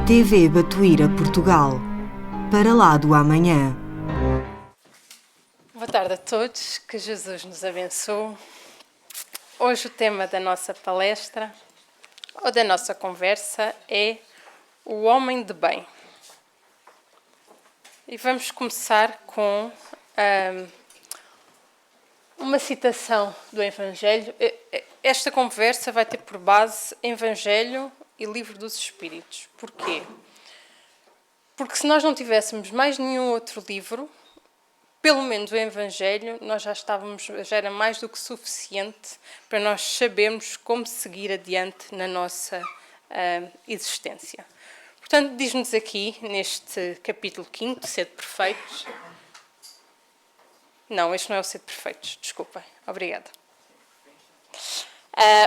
TV Batuíra Portugal. Para lá do amanhã. Boa tarde a todos, que Jesus nos abençoe. Hoje o tema da nossa palestra, ou da nossa conversa, é o homem de bem. E vamos começar com uma citação do Evangelho. Esta conversa vai ter por base Evangelho e Livro dos Espíritos. Porquê? Porque se nós não tivéssemos mais nenhum outro livro, pelo menos o Evangelho, nós já era mais do que suficiente para nós sabermos como seguir adiante na nossa existência. Portanto, diz-nos aqui, neste capítulo 5, Sede Perfeitos... Não, este não é o Sede Perfeitos, desculpem, obrigada.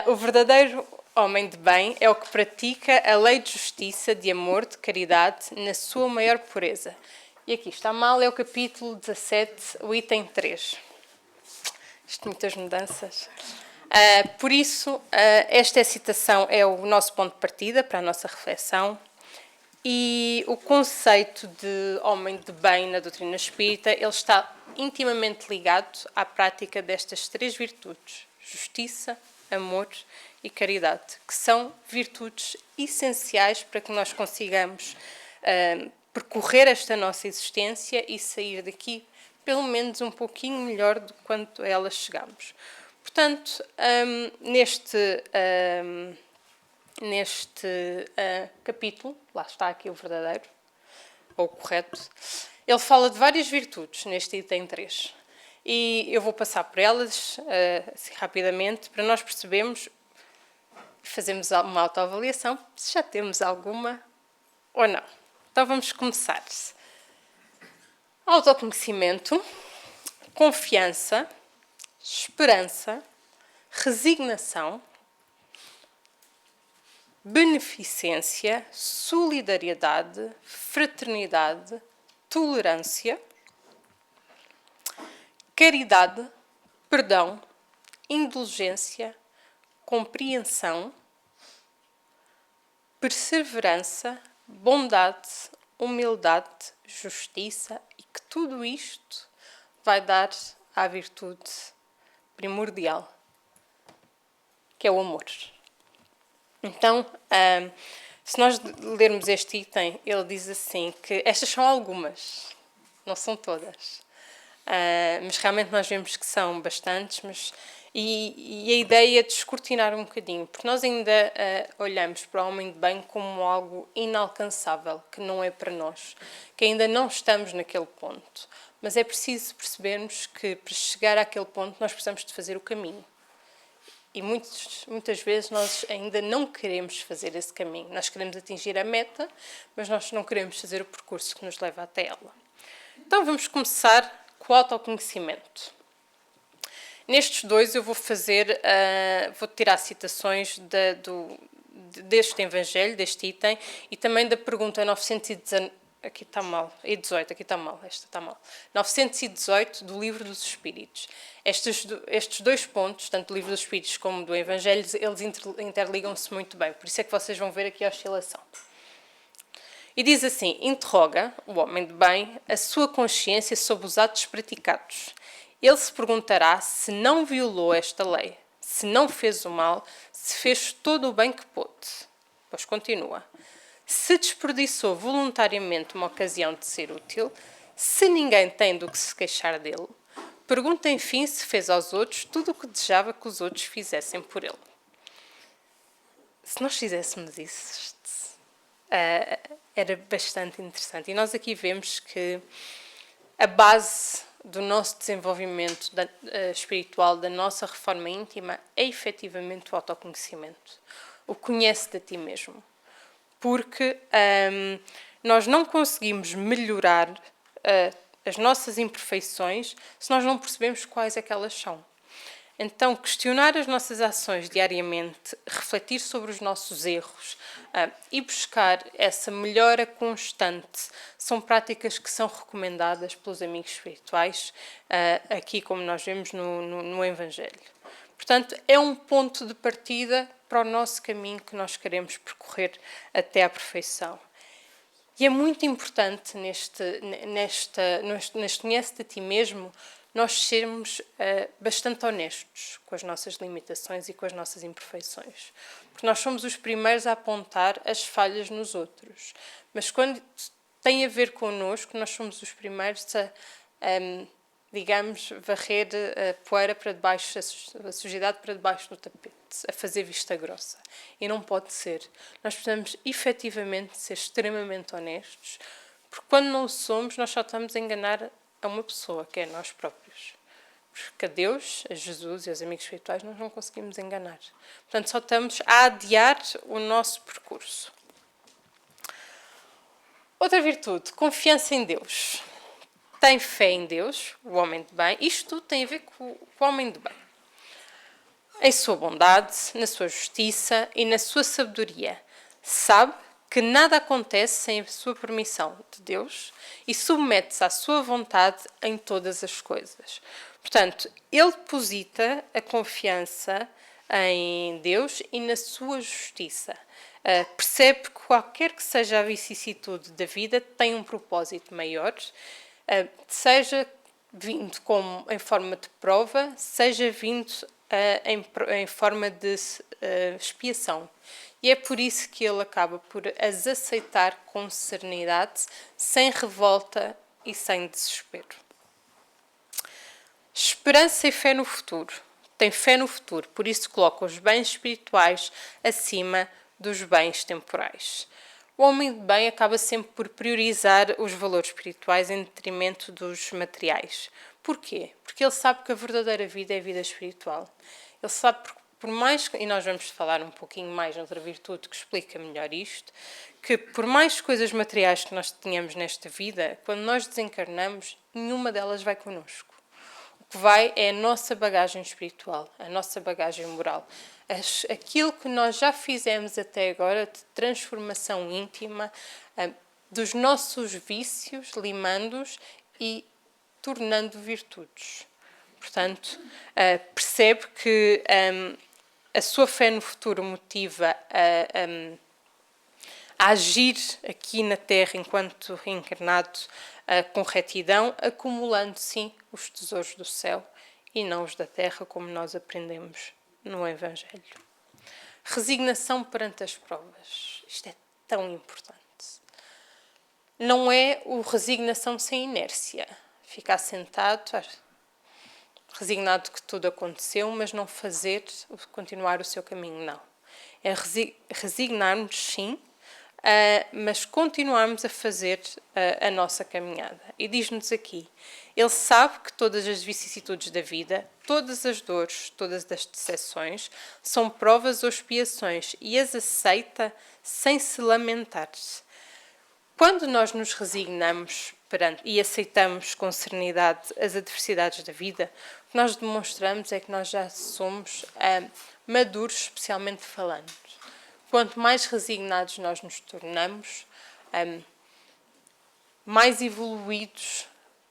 O verdadeiro homem de bem é o que pratica a lei de justiça, de amor, de caridade, na sua maior pureza. E aqui está mal, é o capítulo 17, o item 3. Isto muitas mudanças. Por isso, esta citação é o nosso ponto de partida para a nossa reflexão. E o conceito de homem de bem na doutrina espírita, ele está intimamente ligado à prática destas três virtudes: justiça, amor e caridade, que são virtudes essenciais para que nós consigamos percorrer esta nossa existência e sair daqui pelo menos um pouquinho melhor do quanto a elas chegamos. Portanto, neste capítulo, lá está aqui o verdadeiro, ou o correto, ele fala de várias virtudes neste item 3. E eu vou passar por elas assim, rapidamente, para nós percebermos, fazermos uma autoavaliação, se já temos alguma ou não. Então vamos começar. Autoconhecimento, confiança, esperança, resignação, beneficência, solidariedade, fraternidade, tolerância, caridade, perdão, indulgência, compreensão, perseverança, bondade, humildade, justiça, e que tudo isto vai dar à virtude primordial, que é o amor. Então, se nós lermos este item, ele diz assim que estas são algumas, não são todas, mas realmente nós vemos que são bastantes, e a ideia é de descortinar um bocadinho, porque nós ainda olhamos para o homem de bem como algo inalcançável, que não é para nós, que ainda não estamos naquele ponto, mas é preciso percebermos que para chegar àquele ponto nós precisamos de fazer o caminho. E muitas vezes nós ainda não queremos fazer esse caminho. Nós queremos atingir a meta, mas nós não queremos fazer o percurso que nos leva até ela. Então vamos começar com o autoconhecimento. Nestes dois eu vou tirar citações deste Evangelho, deste item, e também da pergunta 919. Aqui está mal. E 18, aqui está mal. Esta está mal. 918 do Livro dos Espíritos. Estes dois pontos, tanto do Livro dos Espíritos como do Evangelho, eles interligam-se muito bem. Por isso é que vocês vão ver aqui a oscilação. E diz assim: interroga o homem de bem a sua consciência sobre os atos praticados. Ele se perguntará se não violou esta lei, se não fez o mal, se fez todo o bem que pôde. Pois continua. Se desperdiçou voluntariamente uma ocasião de ser útil, se ninguém tem do que se queixar dele, pergunta enfim se fez aos outros tudo o que desejava que os outros fizessem por ele. Se nós fizéssemos isso, era bastante interessante. E nós aqui vemos que a base do nosso desenvolvimento espiritual, da nossa reforma íntima, é efetivamente o autoconhecimento. O conhece-te a ti mesmo. Porque nós não conseguimos melhorar as nossas imperfeições se nós não percebemos quais é que elas são. Então, questionar as nossas ações diariamente, refletir sobre os nossos erros e buscar essa melhora constante são práticas que são recomendadas pelos amigos espirituais, aqui como nós vemos no Evangelho. Portanto, é um ponto de partida para o nosso caminho que nós queremos percorrer até à perfeição. E é muito importante neste conhece-te a ti mesmo, nós sermos bastante honestos com as nossas limitações e com as nossas imperfeições. Porque nós somos os primeiros a apontar as falhas nos outros. Mas quando tem a ver connosco, nós somos os primeiros a digamos, varrer a poeira para debaixo, a sujidade para debaixo do tapete, a fazer vista grossa. E não pode ser. Nós precisamos efetivamente ser extremamente honestos, porque quando não o somos, nós só estamos a enganar a uma pessoa, que é nós próprios. Porque a Deus, a Jesus e aos amigos espirituais nós não conseguimos enganar. Portanto, só estamos a adiar o nosso percurso. Outra virtude, confiança em Deus. Tem fé em Deus, o homem de bem. Isto tudo tem a ver com o homem de bem. Em sua bondade, na sua justiça e na sua sabedoria. Sabe que nada acontece sem a sua permissão de Deus e submete-se à sua vontade em todas as coisas. Portanto, ele deposita a confiança em Deus e na sua justiça. Percebe que qualquer que seja a vicissitude da vida tem um propósito maior, seja vindo em forma de prova, seja vindo em forma de expiação. E é por isso que ele acaba por as aceitar com serenidade, sem revolta e sem desespero. Esperança e fé no futuro. Tem fé no futuro, por isso coloca os bens espirituais acima dos bens temporais. O homem de bem acaba sempre por priorizar os valores espirituais em detrimento dos materiais. Porquê? Porque ele sabe que a verdadeira vida é a vida espiritual. Ele sabe, por mais, e nós vamos falar um pouquinho mais noutra virtude que explica melhor isto, que por mais coisas materiais que nós tenhamos nesta vida, quando nós desencarnamos, nenhuma delas vai connosco. O que vai é a nossa bagagem espiritual, a nossa bagagem moral. Aquilo que nós já fizemos até agora de transformação íntima dos nossos vícios, limando-os e tornando virtudes. Portanto, percebe que a sua fé no futuro motiva a agir aqui na Terra enquanto reencarnado com retidão, acumulando sim os tesouros do céu e não os da Terra, como nós aprendemos no Evangelho. Resignação perante as provas. Isto é tão importante. Não é o resignação sem inércia. Ficar sentado, resignado que tudo aconteceu, mas não continuar o seu caminho, não. É resignar-nos, sim, mas continuarmos a fazer a nossa caminhada. E diz-nos aqui, ele sabe que todas as vicissitudes da vida, todas as dores, todas as decepções, são provas ou expiações e as aceita sem se lamentar. Quando nós nos resignamos e aceitamos com serenidade as adversidades da vida, o que nós demonstramos é que nós já somos maduros, especialmente falando. Quanto mais resignados nós nos tornamos, mais evoluídos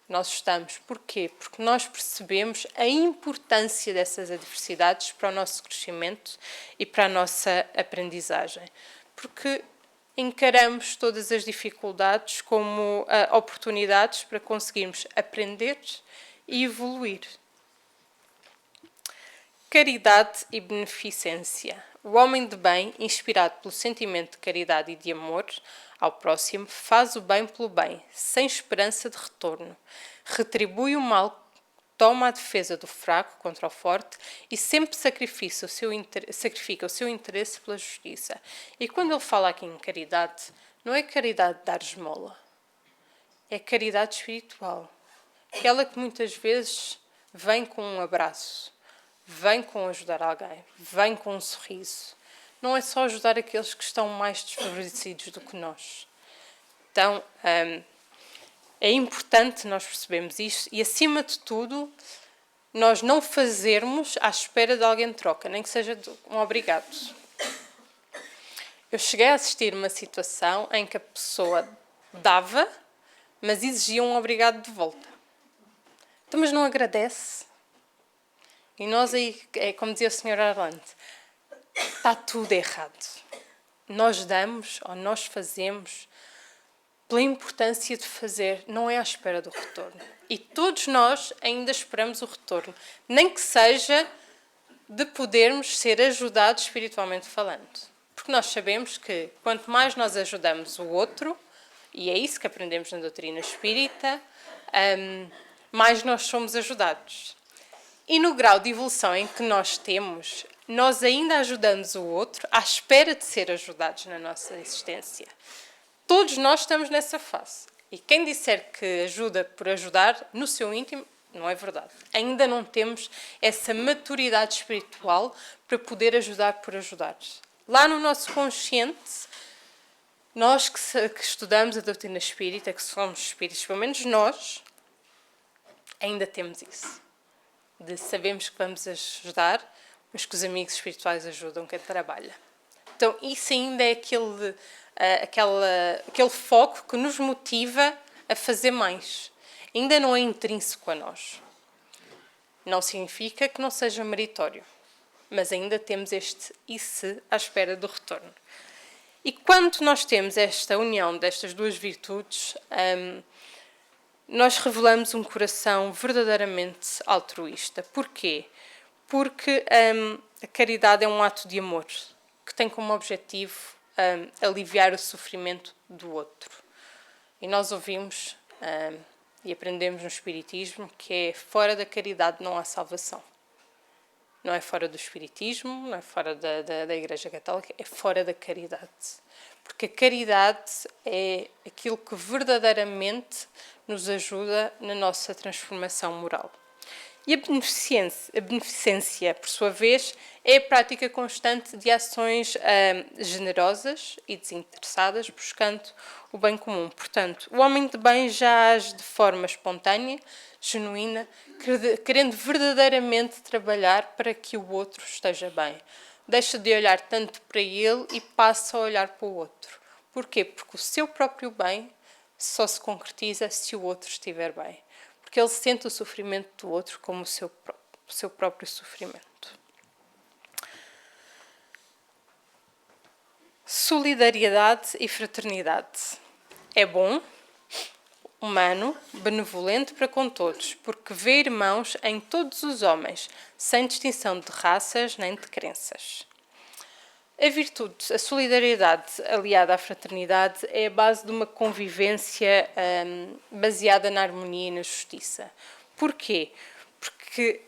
nós estamos. Porquê? Porque nós percebemos a importância dessas adversidades para o nosso crescimento e para a nossa aprendizagem. Porque encaramos todas as dificuldades como oportunidades para conseguirmos aprender e evoluir. Caridade e beneficência. O homem de bem, inspirado pelo sentimento de caridade e de amor ao próximo, faz o bem pelo bem, sem esperança de retorno. Retribui o mal, toma a defesa do fraco contra o forte e sempre sacrifica o seu interesse pela justiça. E quando ele fala aqui em caridade, não é caridade de dar esmola. É caridade espiritual. Aquela que muitas vezes vem com um abraço, vem com ajudar alguém, vem com um sorriso. Não é só ajudar aqueles que estão mais desfavorecidos do que nós. Então, é importante nós percebermos isto e, acima de tudo, nós não fazermos à espera de alguém de troca, nem que seja um obrigado. Eu cheguei a assistir uma situação em que a pessoa dava, mas exigia um obrigado de volta. Então, mas não agradece? E nós aí, é como dizia o Sr. Arlande, está tudo errado. Nós damos ou nós fazemos pela importância de fazer, não é à espera do retorno. E todos nós ainda esperamos o retorno, nem que seja de podermos ser ajudados espiritualmente falando. Porque nós sabemos que quanto mais nós ajudamos o outro, e é isso que aprendemos na doutrina espírita, mais nós somos ajudados. E no grau de evolução em que nós temos, nós ainda ajudamos o outro à espera de ser ajudados na nossa existência. Todos nós estamos nessa fase. E quem disser que ajuda por ajudar, no seu íntimo, não é verdade. Ainda não temos essa maturidade espiritual para poder ajudar por ajudar. Lá no nosso consciente, nós que estudamos a doutrina espírita, que somos espíritos, pelo menos nós, ainda temos isso. De sabemos que vamos ajudar, mas que os amigos espirituais ajudam quem trabalha. Então, isso ainda é aquele foco que nos motiva a fazer mais. Ainda não é intrínseco a nós. Não significa que não seja meritório, mas ainda temos este e se à espera do retorno. E quando nós temos esta união destas duas virtudes, nós revelamos um coração verdadeiramente altruísta. Porquê? Porque a caridade é um ato de amor que tem como objetivo aliviar o sofrimento do outro. E nós ouvimos e aprendemos no Espiritismo que é fora da caridade não há salvação. Não é fora do Espiritismo, não é fora da Igreja Católica, é fora da caridade. Porque a caridade é aquilo que verdadeiramente nos ajuda na nossa transformação moral. E a beneficência, por sua vez, é a prática constante de ações generosas e desinteressadas, buscando o bem comum. Portanto, o homem de bem já age de forma espontânea, genuína, querendo verdadeiramente trabalhar para que o outro esteja bem. Deixa de olhar tanto para ele e passa a olhar para o outro. Porquê? Porque o seu próprio bem só se concretiza se o outro estiver bem. Porque ele sente o sofrimento do outro como o seu próprio sofrimento. Solidariedade e fraternidade. É bom, humano, benevolente para com todos, porque vê irmãos em todos os homens, sem distinção de raças nem de crenças. A virtude, a solidariedade aliada à fraternidade é a base de uma convivência baseada na harmonia e na justiça. Porquê? Porque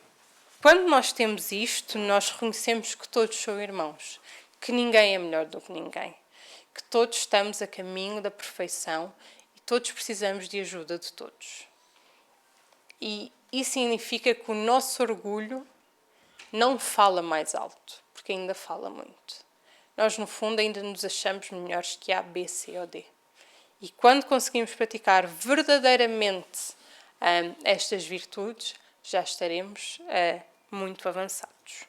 quando nós temos isto, nós reconhecemos que todos são irmãos, que ninguém é melhor do que ninguém, que todos estamos a caminho da perfeição e todos precisamos de ajuda de todos. E isso significa que o nosso orgulho não fala mais alto, porque ainda fala muito. Nós, no fundo, ainda nos achamos melhores que A, B, C ou D. E quando conseguimos praticar verdadeiramente estas virtudes, já estaremos muito avançados.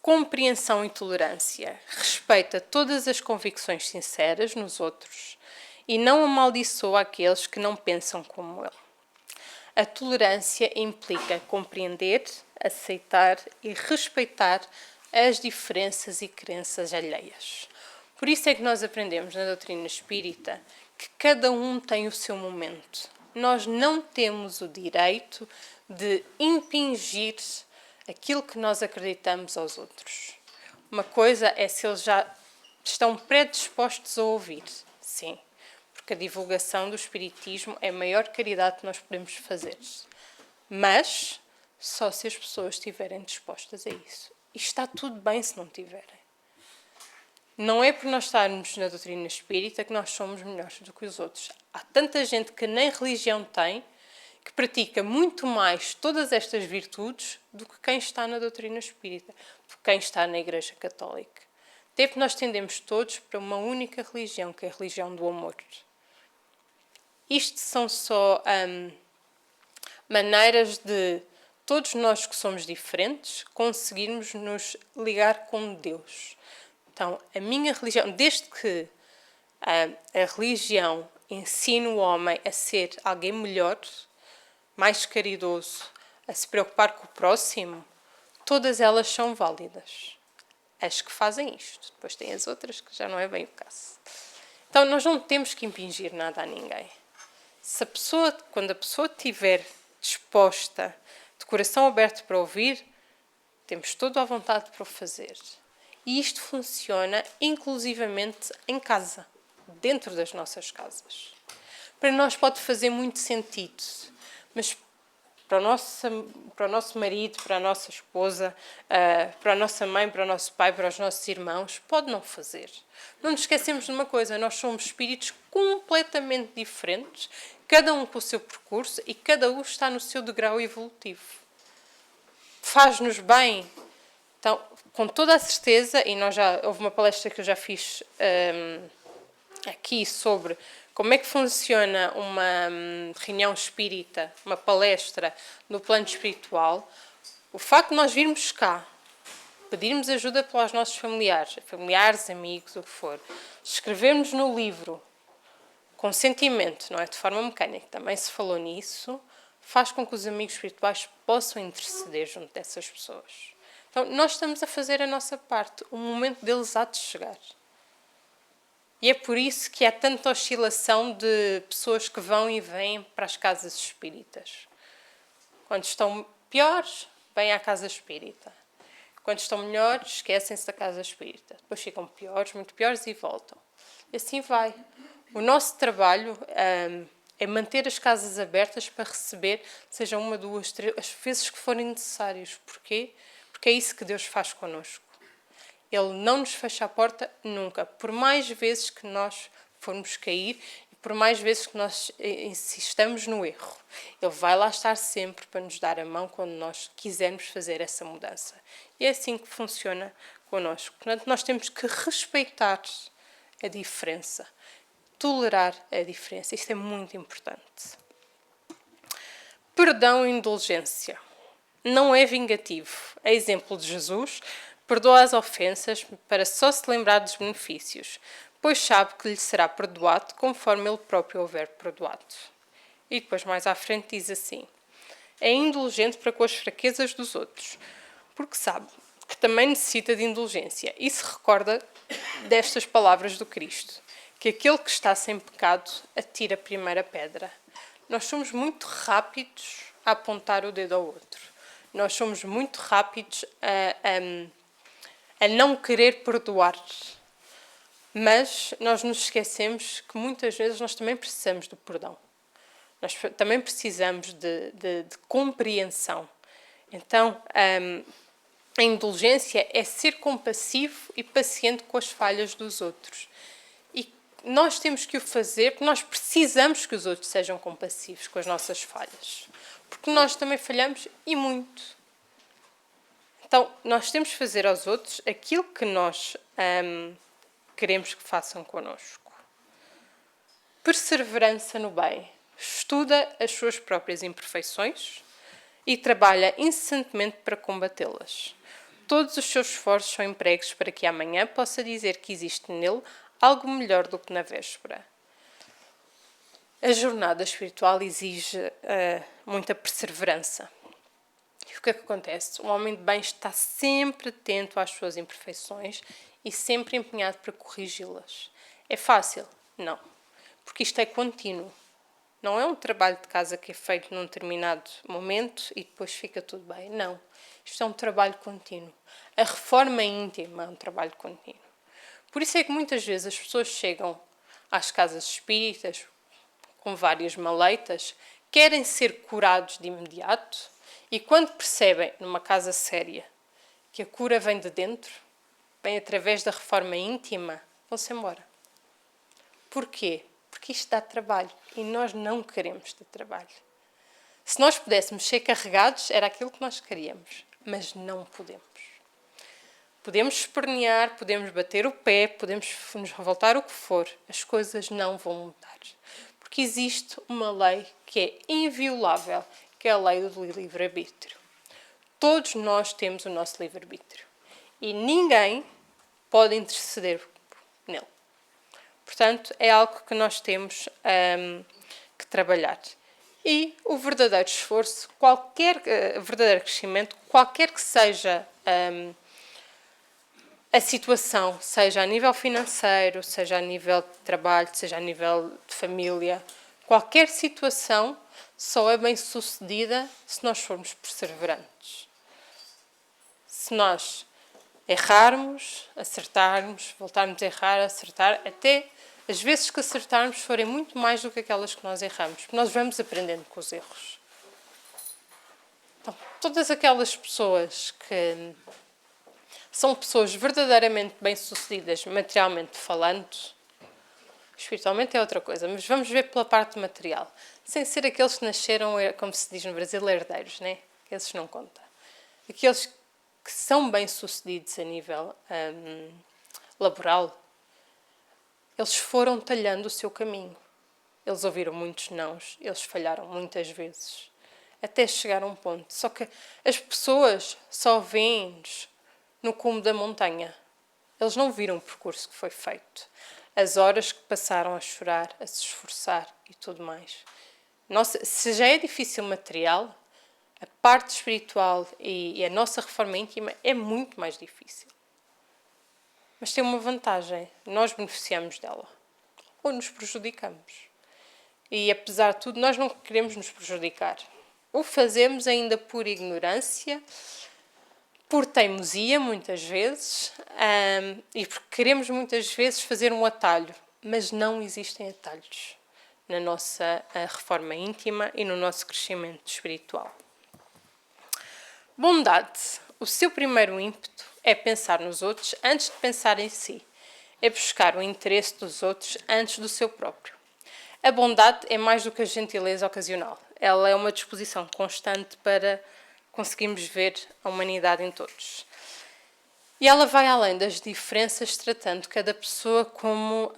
Compreensão e tolerância. Respeita todas as convicções sinceras nos outros e não amaldiçoa aqueles que não pensam como ele. A tolerância implica compreender, aceitar e respeitar as diferenças e crenças alheias. Por isso é que nós aprendemos na doutrina espírita que cada um tem o seu momento. Nós não temos o direito de impingir aquilo que nós acreditamos aos outros. Uma coisa é se eles já estão predispostos a ouvir, sim, porque a divulgação do espiritismo é a maior caridade que nós podemos fazer. Mas só se as pessoas estiverem dispostas a isso. E está tudo bem se não tiverem. Não é por nós estarmos na doutrina espírita que nós somos melhores do que os outros. Há tanta gente que nem religião tem, que pratica muito mais todas estas virtudes do que quem está na doutrina espírita, do que quem está na Igreja Católica. Até porque nós tendemos todos para uma única religião, que é a religião do amor. Isto são só maneiras de todos nós que somos diferentes conseguirmos nos ligar com Deus. Então, a minha religião, desde que a religião ensina o homem a ser alguém melhor, mais caridoso, a se preocupar com o próximo, todas elas são válidas. As que fazem isto. Depois tem as outras que já não é bem o caso. Então, nós não temos que impingir nada a ninguém. Quando a pessoa estiver disposta, de coração aberto para ouvir, temos toda a vontade para o fazer. E isto funciona inclusivamente em casa, dentro das nossas casas. Para nós pode fazer muito sentido, mas para o nosso marido, para a nossa esposa, para a nossa mãe, para o nosso pai, para os nossos irmãos, pode não fazer. Não nos esquecemos de uma coisa, nós somos espíritos completamente diferentes, cada um com o seu percurso e cada um está no seu degrau evolutivo. Faz-nos bem. Então, com toda a certeza, e houve uma palestra que eu já fiz aqui sobre como é que funciona uma reunião espírita, uma palestra no plano espiritual. O facto de nós virmos cá, pedirmos ajuda pelos nossos familiares, amigos, o que for, escrevermos no livro, com sentimento, não é de forma mecânica, também se falou nisso, faz com que os amigos espirituais possam interceder junto dessas pessoas. Então, nós estamos a fazer a nossa parte, o momento deles há de chegar. E é por isso que há tanta oscilação de pessoas que vão e vêm para as casas espíritas. Quando estão piores, vêm à casa espírita. Quando estão melhores, esquecem-se da casa espírita. Depois ficam piores, muito piores e voltam. E assim vai. O nosso trabalho é manter as casas abertas para receber, seja uma, duas, três, as vezes que forem necessários. Porquê? Porque é isso que Deus faz connosco. Ele não nos fecha a porta nunca. Por mais vezes que nós formos cair e por mais vezes que nós insistamos no erro, Ele vai lá estar sempre para nos dar a mão quando nós quisermos fazer essa mudança. E é assim que funciona connosco. Portanto, nós temos que respeitar a diferença, tolerar a diferença. Isto é muito importante. Perdão e indulgência. Não é vingativo. É exemplo de Jesus. Perdoa as ofensas para só se lembrar dos benefícios, pois sabe que lhe será perdoado conforme ele próprio houver perdoado. E depois mais à frente diz assim: é indulgente para com as fraquezas dos outros, porque sabe que também necessita de indulgência e se recorda destas palavras do Cristo, que aquele que está sem pecado atira a primeira pedra. Nós somos muito rápidos a apontar o dedo ao outro. Nós somos muito rápidos a não querer perdoar. Mas nós nos esquecemos que muitas vezes nós também precisamos do perdão. Nós também precisamos de compreensão. Então, a indulgência é ser compassivo e paciente com as falhas dos outros. E nós temos que o fazer porque nós precisamos que os outros sejam compassivos com as nossas falhas. Porque nós também falhamos e muito. Então, nós temos que fazer aos outros aquilo que nós queremos que façam connosco. Perseverança no bem. Estuda as suas próprias imperfeições e trabalha incessantemente para combatê-las. Todos os seus esforços são empregos para que amanhã possa dizer que existe nele algo melhor do que na véspera. A jornada espiritual exige muita perseverança. E o que é que acontece? Um homem de bem está sempre atento às suas imperfeições e sempre empenhado para corrigi-las. É fácil? Não. Porque isto é contínuo. Não é um trabalho de casa que é feito num determinado momento e depois fica tudo bem. Não. Isto é um trabalho contínuo. A reforma íntima é um trabalho contínuo. Por isso é que muitas vezes as pessoas chegam às casas espíritas com várias maleitas, querem ser curados de imediato e quando percebem, numa casa séria, que a cura vem de dentro, vem através da reforma íntima, vão-se embora. Porquê? Porque isto dá trabalho e nós não queremos ter trabalho. Se nós pudéssemos ser carregados, era aquilo que nós queríamos, mas não podemos. Podemos espernear, podemos bater o pé, podemos nos revoltar o que for, as coisas não vão mudar. Porque existe uma lei que é inviolável, que é a lei do livre-arbítrio. Todos nós temos o nosso livre-arbítrio e ninguém pode interceder nele. Portanto, é algo que nós temos que trabalhar. E o verdadeiro esforço, verdadeiro crescimento, qualquer que seja a situação, seja a nível financeiro, seja a nível de trabalho, seja a nível de família, qualquer situação só é bem sucedida se nós formos perseverantes. Se nós errarmos, acertarmos, voltarmos a errar, acertar, até as vezes que acertarmos forem muito mais do que aquelas que nós erramos, porque nós vamos aprendendo com os erros. Então, todas aquelas pessoas que são pessoas verdadeiramente bem-sucedidas, materialmente falando, espiritualmente é outra coisa, mas vamos ver pela parte material, sem ser aqueles que nasceram, como se diz no Brasil, herdeiros, né? Esses não contam. Aqueles que são bem-sucedidos a nível laboral, eles foram talhando o seu caminho. Eles ouviram muitos nãos, eles falharam muitas vezes, até chegar a um ponto. Só que as pessoas só veem-nos no cume da montanha. Eles não viram o percurso que foi feito, as horas que passaram a chorar, a se esforçar e tudo mais. Nossa, se já é difícil material, a parte espiritual e a nossa reforma íntima é muito mais difícil. Mas tem uma vantagem, nós beneficiamos dela, ou nos prejudicamos. E apesar de tudo, nós não queremos nos prejudicar. O fazemos ainda por ignorância, por teimosia, muitas vezes, e porque queremos muitas vezes fazer um atalho, mas não existem atalhos na nossa reforma íntima e no nosso crescimento espiritual. Bondade. O seu primeiro ímpeto é pensar nos outros antes de pensar em si. É buscar o interesse dos outros antes do seu próprio. A bondade é mais do que a gentileza ocasional. Ela é uma disposição constante para conseguirmos ver a humanidade em todos. E ela vai além das diferenças, tratando cada pessoa como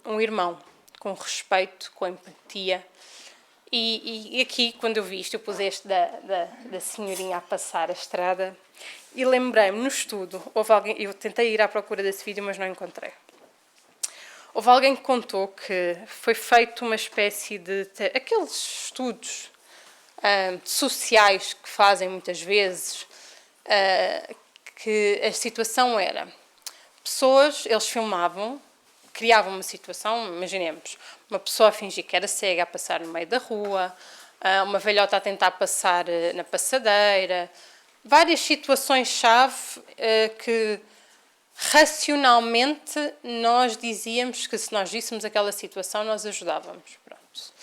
um irmão, com respeito, com empatia. E aqui, quando eu vi isto, eu pus este da senhorinha a passar a estrada e lembrei-me, no estudo, houve alguém, eu tentei ir à procura desse vídeo, mas não encontrei. Houve alguém que contou que foi feito uma espécie de aqueles estudos sociais que fazem muitas vezes, que a situação era, pessoas, eles filmavam, criavam uma situação, imaginemos, uma pessoa a fingir que era cega a passar no meio da rua, uma velhota a tentar passar na passadeira, várias situações-chave que racionalmente nós dizíamos que se nós víssemos aquela situação nós ajudávamos. Pronto.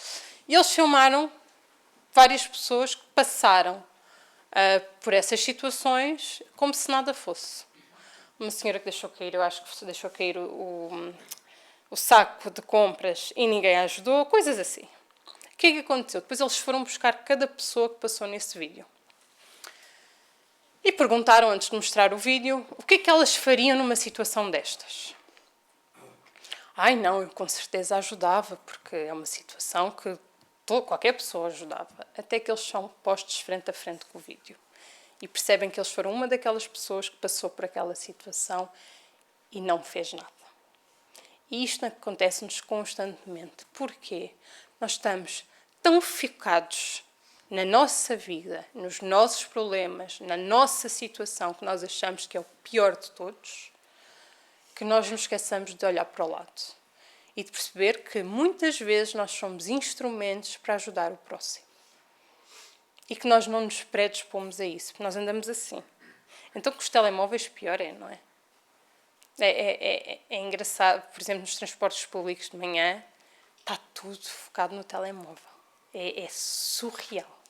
E eles filmaram várias pessoas que passaram por essas situações como se nada fosse. Uma senhora que deixou cair, eu acho que deixou cair o saco de compras e ninguém a ajudou, coisas assim. O que é que aconteceu? Depois eles foram buscar cada pessoa que passou nesse vídeo. E perguntaram, antes de mostrar o vídeo, o que é que elas fariam numa situação destas. Ai não, eu com certeza ajudava, porque é uma situação que qualquer pessoa ajudava. Até que eles são postos frente a frente com o vídeo. E percebem que eles foram uma daquelas pessoas que passou por aquela situação e não fez nada. E isto acontece-nos constantemente. Porquê? Nós estamos tão focados na nossa vida, nos nossos problemas, na nossa situação, que nós achamos que é o pior de todos, que nós nos esqueçamos de olhar para o lado e de perceber que muitas vezes nós somos instrumentos para ajudar o próximo. E que nós não nos predispomos a isso, porque nós andamos assim. Então com os telemóveis pior é, não é? É engraçado, por exemplo, nos transportes públicos de manhã, está tudo focado no telemóvel. É surreal.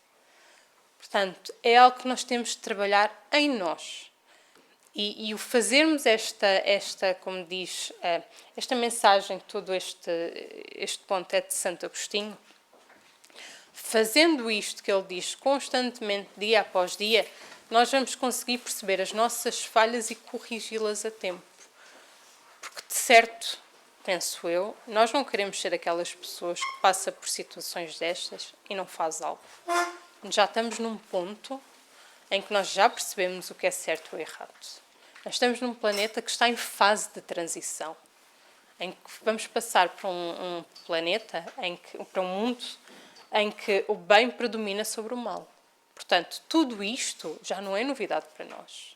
Portanto, é algo que nós temos de trabalhar em nós. E o fazermos esta, como diz, esta mensagem, todo este ponto é de Santo Agostinho, fazendo isto que ele diz constantemente, dia após dia, nós vamos conseguir perceber as nossas falhas e corrigi-las a tempo. Porque, de certo, penso eu, nós não queremos ser aquelas pessoas que passam por situações destas e não faz algo. Já estamos num ponto em que nós já percebemos o que é certo ou errado. Nós estamos num planeta que está em fase de transição, em que vamos passar para um planeta, para um mundo em que o bem predomina sobre o mal. Portanto, tudo isto já não é novidade para nós.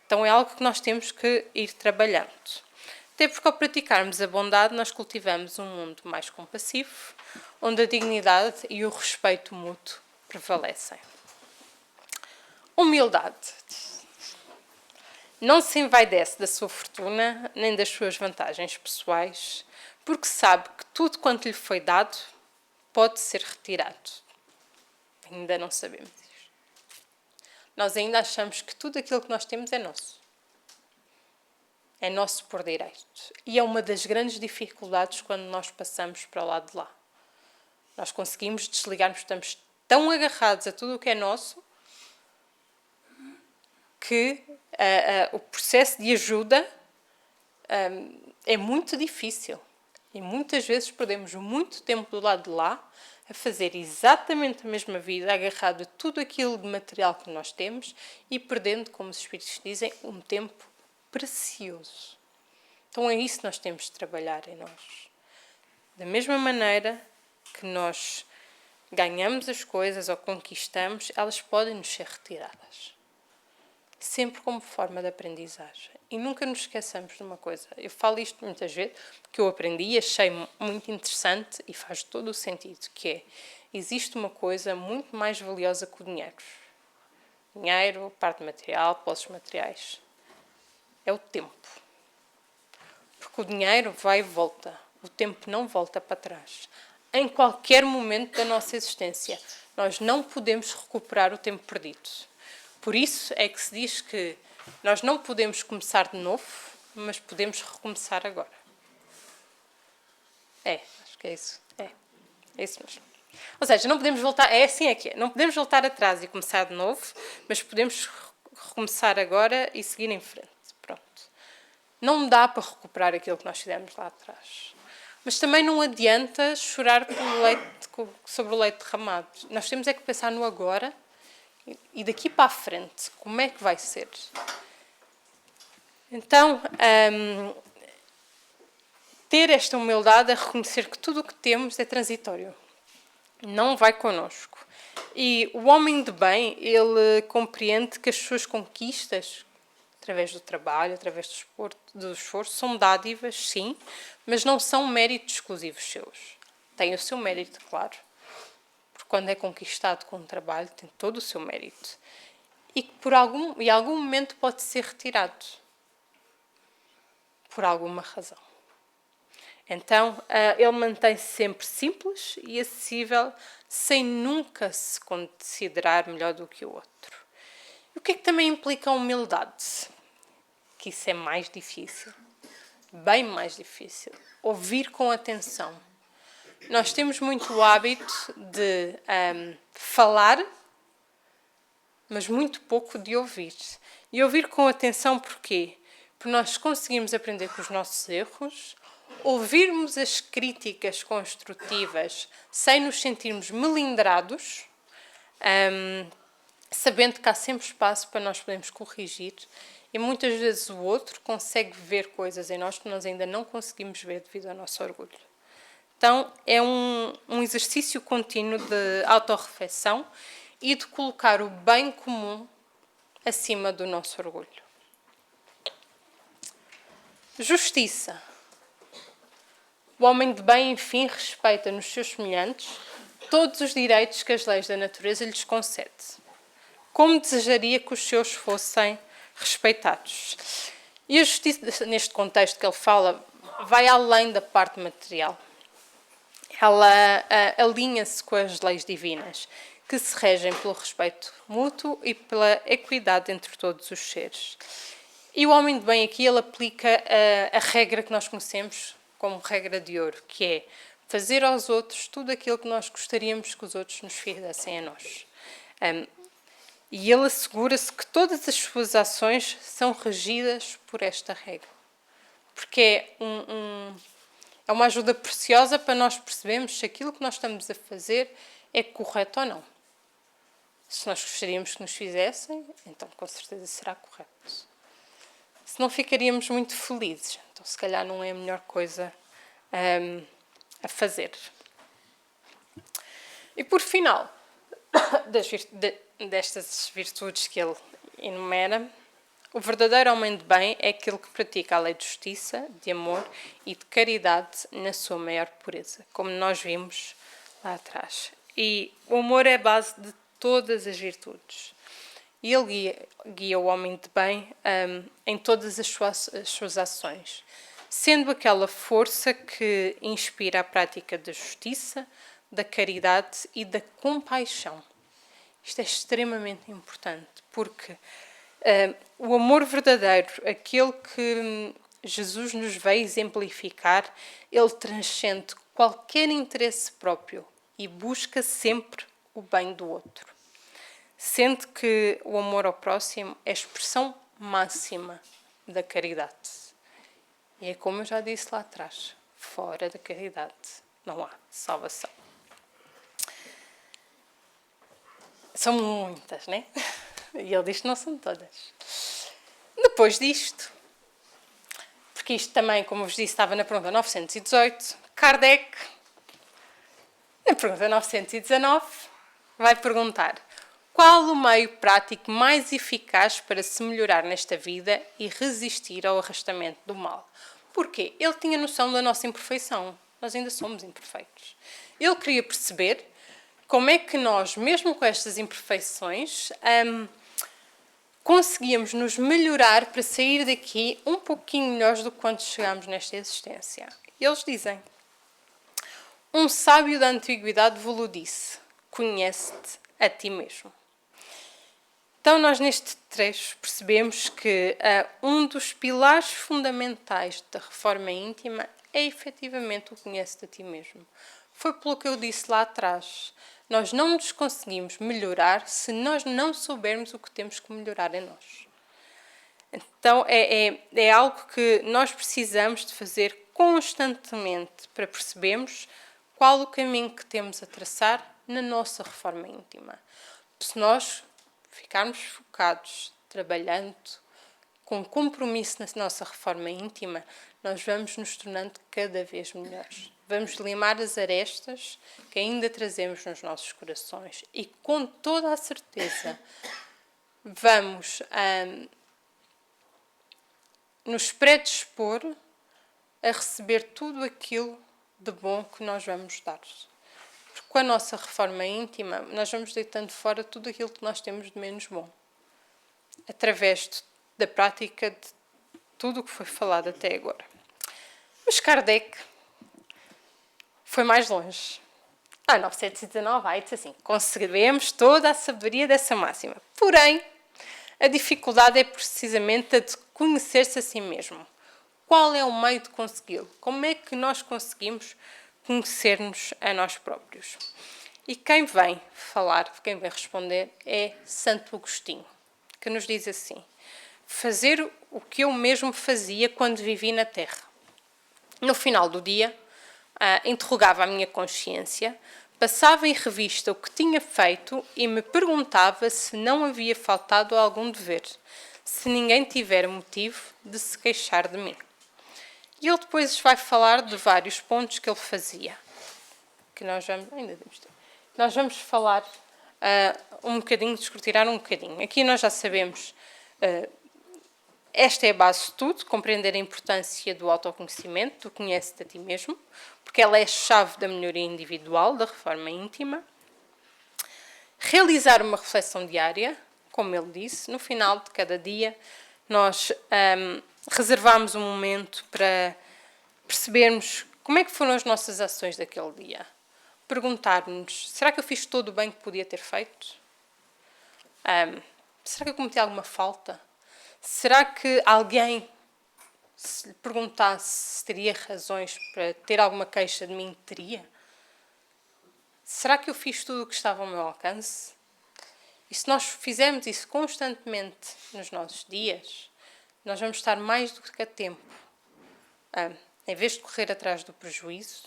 Então é algo que nós temos que ir trabalhando. Até porque ao praticarmos a bondade, nós cultivamos um mundo mais compassivo, onde a dignidade e o respeito mútuo prevalecem. Humildade. Não se envaidece da sua fortuna, nem das suas vantagens pessoais, porque sabe que tudo quanto lhe foi dado pode ser retirado. Ainda não sabemos isto. Nós ainda achamos que tudo aquilo que nós temos é nosso. É nosso por direito. E é uma das grandes dificuldades quando nós passamos para o lado de lá. Nós conseguimos desligar-nos, estamos tão agarrados a tudo o que é nosso, que o processo de ajuda é muito difícil. E muitas vezes perdemos muito tempo do lado de lá a fazer exatamente a mesma vida, agarrado a tudo aquilo de material que nós temos e perdendo, como os Espíritos dizem, um tempo precioso. Então é isso que nós temos de trabalhar em nós. Da mesma maneira que nós ganhamos as coisas ou conquistamos, elas podem nos ser retiradas. Sempre como forma de aprendizagem. E nunca nos esqueçamos de uma coisa. Eu falo isto muitas vezes, porque eu aprendi e achei muito interessante e faz todo o sentido, que é, existe uma coisa muito mais valiosa que o dinheiro. Dinheiro, parte material, posses materiais. É o tempo. Porque o dinheiro vai e volta. O tempo não volta para trás. Em qualquer momento da nossa existência, nós não podemos recuperar o tempo perdido. Por isso é que se diz que nós não podemos começar de novo, mas podemos recomeçar agora. Acho que é isso. É isso mesmo. Ou seja, não podemos voltar, não podemos voltar atrás e começar de novo, mas podemos recomeçar agora e seguir em frente. Pronto. Não dá para recuperar aquilo que nós fizemos lá atrás. Mas também não adianta chorar sobre o leite derramado. Nós temos é que pensar no agora e daqui para a frente, como é que vai ser? Então, ter esta humildade a reconhecer que tudo o que temos é transitório. Não vai connosco. E o homem de bem, ele compreende que as suas conquistas, através do trabalho, através do esforço, são dádivas, sim, mas não são méritos exclusivos seus. Tem o seu mérito, claro. Porque quando é conquistado com o trabalho, tem todo o seu mérito. E que em algum momento pode ser retirado. Por alguma razão. Então, ele mantém-se sempre simples e acessível, sem nunca se considerar melhor do que o outro. E o que é que também implica a humildade? Que isso é mais difícil. Bem mais difícil. Ouvir com atenção. Nós temos muito o hábito de falar, mas muito pouco de ouvir. E ouvir com atenção porquê? Porque nós conseguimos aprender com os nossos erros, ouvirmos as críticas construtivas sem nos sentirmos melindrados, sabendo que há sempre espaço para nós podermos corrigir, e muitas vezes o outro consegue ver coisas em nós que nós ainda não conseguimos ver devido ao nosso orgulho. Então, é um exercício contínuo de autorreflexão e de colocar o bem comum acima do nosso orgulho. Justiça. O homem de bem, enfim, respeita nos seus semelhantes todos os direitos que as leis da natureza lhes concedem. Como desejaria que os seus fossem respeitados? E a justiça, neste contexto que ele fala, vai além da parte material. Ela alinha-se com as leis divinas, que se regem pelo respeito mútuo e pela equidade entre todos os seres. E o homem de bem aqui, ele aplica a regra que nós conhecemos como regra de ouro, que é fazer aos outros tudo aquilo que nós gostaríamos que os outros nos fizessem a nós. E ele assegura-se que todas as suas ações são regidas por esta regra. Porque é uma ajuda preciosa para nós percebermos se aquilo que nós estamos a fazer é correto ou não. Se nós gostaríamos que nos fizessem, então com certeza será correto. Se não, ficaríamos muito felizes. Então, se calhar, não é a melhor coisa a fazer. E, por final, destas virtudes que ele enumera, O verdadeiro homem de bem é aquele que pratica a lei de justiça, de amor e de caridade na sua maior pureza, como nós vimos lá atrás. E o amor é a base de todas as virtudes. E ele guia o homem de bem em todas as suas ações, sendo aquela força que inspira a prática da justiça, da caridade e da compaixão. Isto é extremamente importante, porque o amor verdadeiro, aquele que Jesus nos veio exemplificar, ele transcende qualquer interesse próprio e busca sempre o bem do outro. Sendo que o amor ao próximo é a expressão máxima da caridade. E é como eu já disse lá atrás, fora da caridade não há salvação. São muitas, né? E ele diz que não são todas. Depois disto, porque isto também, como vos disse, estava na pergunta 918, Kardec, na pergunta 919, vai perguntar: qual o meio prático mais eficaz para se melhorar nesta vida e resistir ao arrastamento do mal? Porquê? Ele tinha noção da nossa imperfeição. Nós ainda somos imperfeitos. Ele queria perceber como é que nós, mesmo com estas imperfeições, conseguíamos nos melhorar para sair daqui um pouquinho melhores do que quando chegámos nesta existência. Eles dizem: um sábio da antiguidade vos disse, conhece-te a ti mesmo. Então, nós neste trecho percebemos que um dos pilares fundamentais da reforma íntima é efetivamente o conhece-te a ti mesmo. Foi pelo que eu disse lá atrás. Nós não nos conseguimos melhorar se nós não soubermos o que temos que melhorar em nós. Então, é algo que nós precisamos de fazer constantemente para percebermos qual o caminho que temos a traçar na nossa reforma íntima. Se nós ficarmos focados, trabalhando com compromisso na nossa reforma íntima, nós vamos nos tornando cada vez melhores. Vamos limar as arestas que ainda trazemos nos nossos corações e, com toda a certeza, vamos nos predispor a receber tudo aquilo de bom que nós vamos dar. Porque com a nossa reforma íntima, nós vamos deitando fora tudo aquilo que nós temos de menos bom. Através da prática de tudo o que foi falado até agora. Mas Kardec foi mais longe. 919, aí diz assim: concebemos toda a sabedoria dessa máxima. Porém, a dificuldade é precisamente a de conhecer-se a si mesmo. Qual é o meio de consegui-lo? Como é que nós conseguimos conhecer-nos a nós próprios? E quem vem falar, quem vem responder é Santo Agostinho, que nos diz assim: fazer o que eu mesmo fazia quando vivi na Terra. No final do dia, interrogava a minha consciência, passava em revista o que tinha feito e me perguntava se não havia faltado a algum dever, se ninguém tiver motivo de se queixar de mim. E ele depois vai falar de vários pontos que ele fazia, que nós vamos falar um bocadinho, descortinar um bocadinho. Aqui nós já sabemos, esta é a base de tudo, compreender a importância do autoconhecimento, do conhece-te a ti mesmo, porque ela é a chave da melhoria individual, da reforma íntima. Realizar uma reflexão diária, como ele disse, no final de cada dia, nós reservamos um momento para percebermos como é que foram as nossas ações daquele dia. Perguntar-nos: será que eu fiz todo o bem que podia ter feito? Será que eu cometi alguma falta? Será que alguém, se lhe perguntasse se teria razões para ter alguma queixa de mim, teria? Será que eu fiz tudo o que estava ao meu alcance? E se nós fizermos isso constantemente nos nossos dias, nós vamos estar mais do que a tempo. Em vez de correr atrás do prejuízo,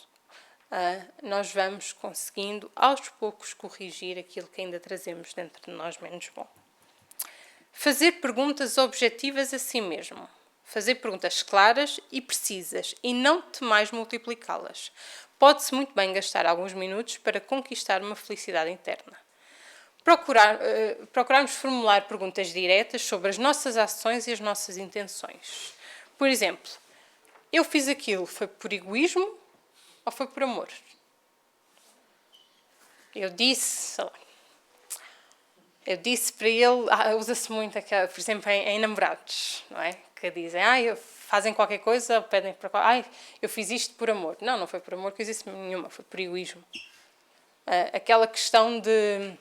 nós vamos conseguindo aos poucos corrigir aquilo que ainda trazemos dentro de nós menos bom. Fazer perguntas objetivas a si mesmo. Fazer perguntas claras e precisas e não temais multiplicá-las. Pode-se muito bem gastar alguns minutos para conquistar uma felicidade interna. Procurarmos formular perguntas diretas sobre as nossas ações e as nossas intenções. Por exemplo, eu fiz aquilo, foi por egoísmo ou foi por amor? Eu disse, sei lá, eu disse para ele, usa-se muito, por exemplo, em namorados, não é? Que dizem, fazem qualquer coisa, pedem para... eu fiz isto por amor. Não, não foi por amor que eu disse nenhuma, foi por egoísmo. Aquela questão de...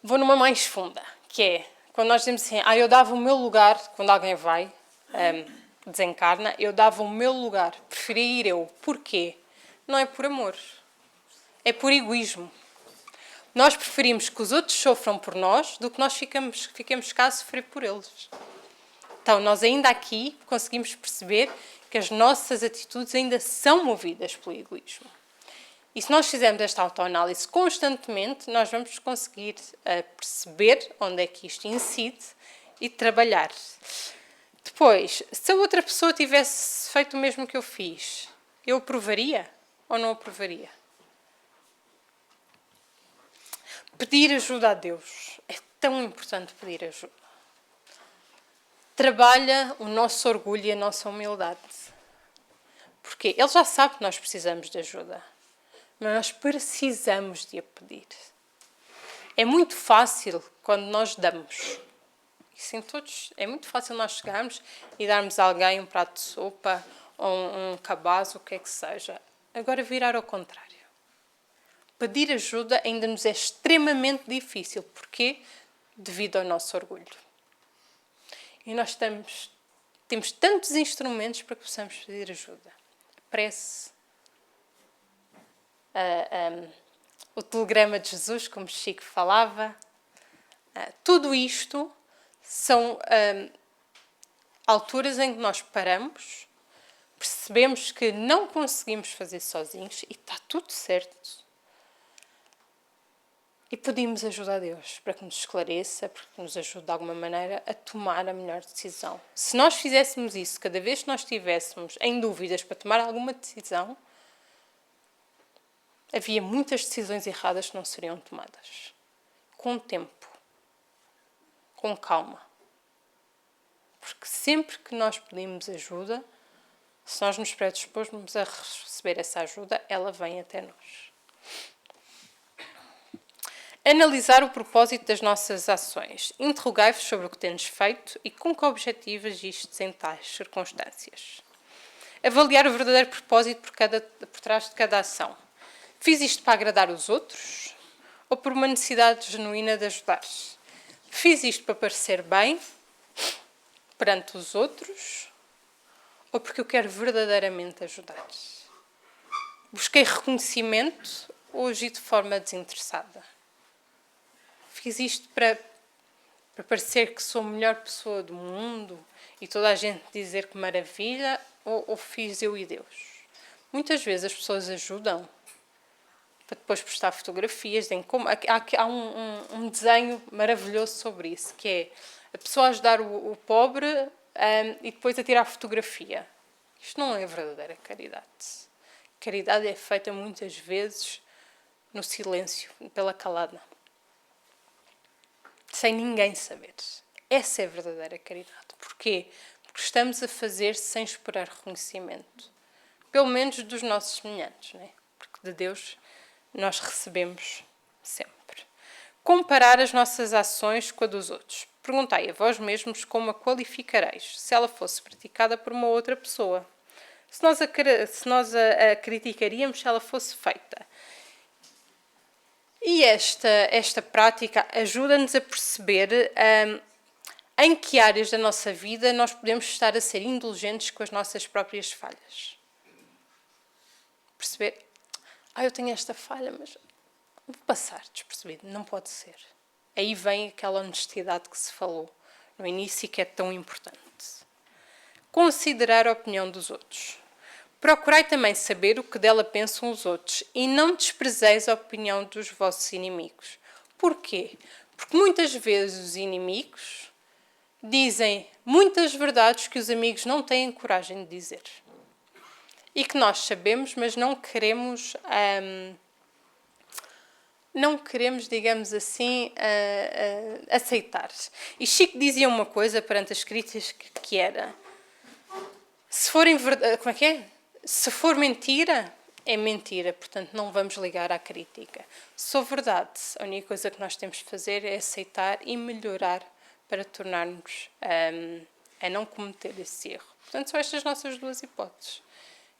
Vou numa mais funda, que é, quando nós dizemos assim, eu dava o meu lugar, quando alguém vai, desencarna, eu dava o meu lugar, preferia ir eu. Porquê? Não é por amor, é por egoísmo. Nós preferimos que os outros sofram por nós do que nós fiquemos cá a sofrer por eles. Então, nós ainda aqui conseguimos perceber que as nossas atitudes ainda são movidas pelo egoísmo. E se nós fizermos esta autoanálise constantemente, nós vamos conseguir perceber onde é que isto incide e trabalhar. Depois, se a outra pessoa tivesse feito o mesmo que eu fiz, eu aprovaria ou não aprovaria? Pedir ajuda a Deus. É tão importante pedir ajuda. Trabalha o nosso orgulho e a nossa humildade. Porque Ele já sabe que nós precisamos de ajuda. Mas nós precisamos de a pedir. É muito fácil quando nós damos. Isso em todos. É muito fácil nós chegarmos e darmos a alguém um prato de sopa ou um cabaz, o que é que seja. Agora virar ao contrário. Pedir ajuda ainda nos é extremamente difícil. Porquê? Devido ao nosso orgulho. E nós temos tantos instrumentos para que possamos pedir ajuda. A prece, o telegrama de Jesus, como Chico falava. Tudo isto são alturas em que nós paramos, percebemos que não conseguimos fazer sozinhos e está tudo certo. E pedimos ajuda a Deus para que nos esclareça, para que nos ajude de alguma maneira a tomar a melhor decisão. Se nós fizéssemos isso cada vez que nós estivéssemos em dúvidas para tomar alguma decisão, havia muitas decisões erradas que não seriam tomadas. Com tempo. Com calma. Porque sempre que nós pedimos ajuda, se nós nos predispormos a receber essa ajuda, ela vem até nós. Analisar o propósito das nossas ações. Interrogai-vos sobre o que temos feito e com que objetivo agistes em tais circunstâncias. Avaliar o verdadeiro propósito por trás de cada ação. Fiz isto para agradar os outros ou por uma necessidade genuína de ajudar? Fiz isto para parecer bem perante os outros ou porque eu quero verdadeiramente ajudar? Busquei reconhecimento ou agi de forma desinteressada? Fiz isto para parecer que sou a melhor pessoa do mundo e toda a gente dizer que maravilha, ou fiz eu e Deus? Muitas vezes as pessoas ajudam para depois postar fotografias. Há um desenho maravilhoso sobre isso, que é a pessoa ajudar o pobre e depois a tirar fotografia. Isto não é verdadeira caridade. Caridade é feita muitas vezes no silêncio, pela calada. Sem ninguém saber. Essa é a verdadeira caridade. Porquê? Porque estamos a fazer sem esperar reconhecimento. Pelo menos dos nossos semelhantes, não é? Porque de Deus nós recebemos sempre. Comparar as nossas ações com a dos outros. Perguntai a vós mesmos como a qualificareis, se ela fosse praticada por uma outra pessoa. Se nós a criticaríamos se ela fosse feita. E esta prática ajuda-nos a perceber em que áreas da nossa vida nós podemos estar a ser indulgentes com as nossas próprias falhas. Perceber, eu tenho esta falha, mas vou passar despercebido, não pode ser. Aí vem aquela honestidade que se falou no início e que é tão importante. Considerar a opinião dos outros. Procurai também saber o que dela pensam os outros e não desprezeis a opinião dos vossos inimigos. Porquê? Porque muitas vezes os inimigos dizem muitas verdades que os amigos não têm coragem de dizer. E que nós sabemos, mas não queremos não queremos, digamos assim, aceitar. E Chico dizia uma coisa perante as críticas que era: se forem verdade, como é que é? Se for mentira, é mentira, portanto não vamos ligar à crítica. Se for verdade, a única coisa que nós temos de fazer é aceitar e melhorar para tornarmos a não cometer esse erro. Portanto, são estas nossas duas hipóteses.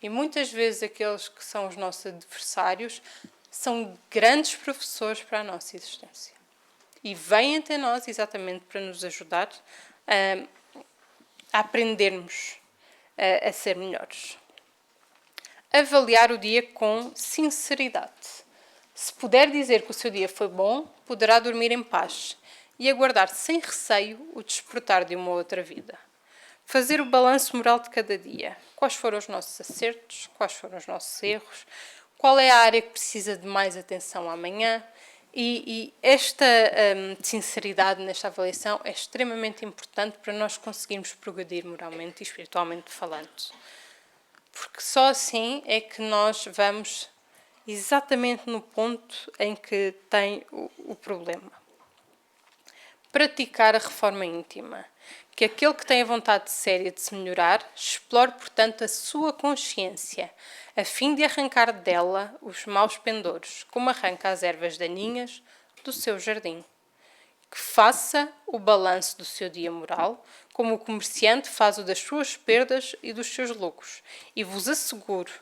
E muitas vezes aqueles que são os nossos adversários são grandes professores para a nossa existência. E vêm até nós exatamente para nos ajudar a aprendermos a ser melhores. Avaliar o dia com sinceridade. Se puder dizer que o seu dia foi bom, poderá dormir em paz e aguardar sem receio o despertar de uma outra vida. Fazer o balanço moral de cada dia. Quais foram os nossos acertos? Quais foram os nossos erros? Qual é a área que precisa de mais atenção amanhã? E esta sinceridade nesta avaliação é extremamente importante para nós conseguirmos progredir moralmente e espiritualmente falando. Porque só assim é que nós vamos exatamente no ponto em que tem o problema. Praticar a reforma íntima. Que aquele que tem a vontade séria de se melhorar, explore, portanto, a sua consciência, a fim de arrancar dela os maus pendores, como arranca as ervas daninhas do seu jardim. Que faça o balanço do seu dia moral, como o comerciante faz o das suas perdas e dos seus lucros, e vos asseguro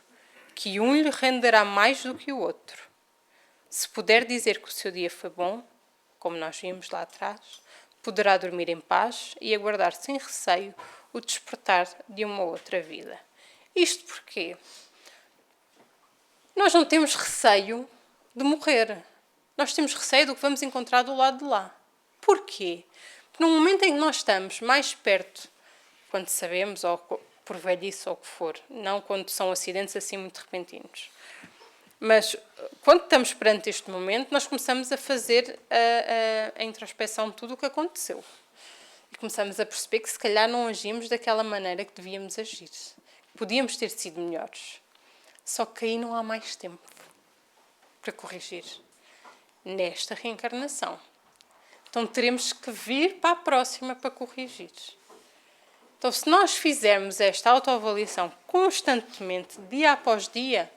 que um lhe renderá mais do que o outro. Se puder dizer que o seu dia foi bom, como nós vimos lá atrás, poderá dormir em paz e aguardar sem receio o despertar de uma outra vida. Isto porque nós não temos receio de morrer. Nós temos receio do que vamos encontrar do lado de lá. Porquê? Porque no momento em que nós estamos mais perto, quando sabemos, ou por velhice ou o que for, não quando são acidentes assim muito repentinos, mas quando estamos perante este momento, nós começamos a fazer a introspeção de tudo o que aconteceu. E começamos a perceber que se calhar não agimos daquela maneira que devíamos agir. Podíamos ter sido melhores. Só que aí não há mais tempo para corrigir. Nesta reencarnação. Então teremos que vir para a próxima para corrigir. Então, se nós fizermos esta autoavaliação constantemente, dia após dia,